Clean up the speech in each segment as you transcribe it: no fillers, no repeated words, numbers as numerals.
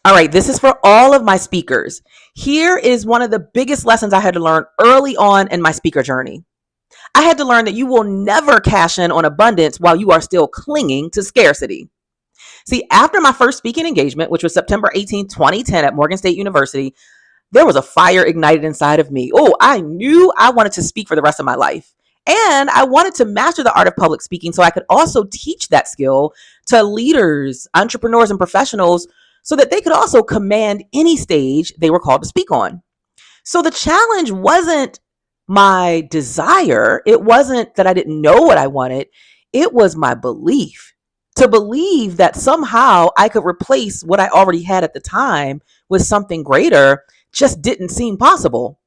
All right, this is for all of my speakers. Here is one of the biggest lessons I had to learn early on in my speaker journey. I had to learn that you will never cash in on abundance while you are still clinging to scarcity. See, after my first speaking engagement, which was September 18, 2010 at Morgan State University, there was a fire ignited inside of me. Oh, I knew I wanted to speak for the rest of my life. And I wanted to master the art of public speaking so I could also teach that skill to leaders, entrepreneurs, and professionals so that they could also command any stage they were called to speak on. So the challenge wasn't my desire, it wasn't that I didn't know what I wanted, it was my belief. To believe that somehow I could replace what I already had at the time with something greater just didn't seem possible.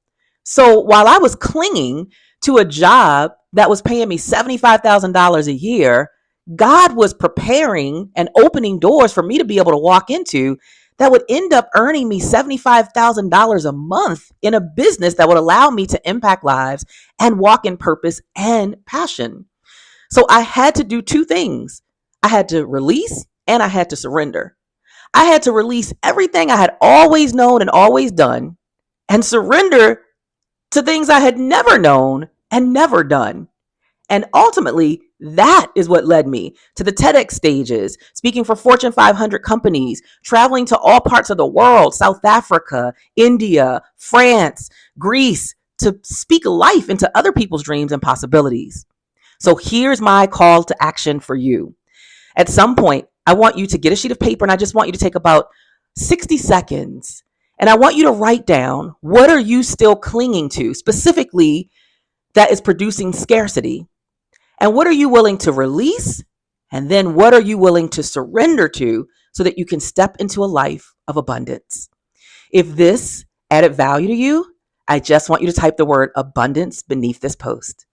So while I was clinging to a job that was paying me $75,000 a year, God was preparing and opening doors for me to be able to walk into that would end up earning me $75,000 a month in a business that would allow me to impact lives and walk in purpose and passion. So I had to do two things. I had to release and I had to surrender. I had to release everything I had always known and always done and surrender to things I had never known and never done. And ultimately, that is what led me to the TEDx stages, speaking for Fortune 500 companies, traveling to all parts of the world, South Africa, India, France, Greece, to speak life into other people's dreams and possibilities. So here's my call to action for you. At some point, I want you to get a sheet of paper and I just want you to take about 60 seconds and I want you to write down, what are you still clinging to, specifically that is producing scarcity? And what are you willing to release? And then what are you willing to surrender to so that you can step into a life of abundance? If this added value to you, I just want you to type the word abundance beneath this post.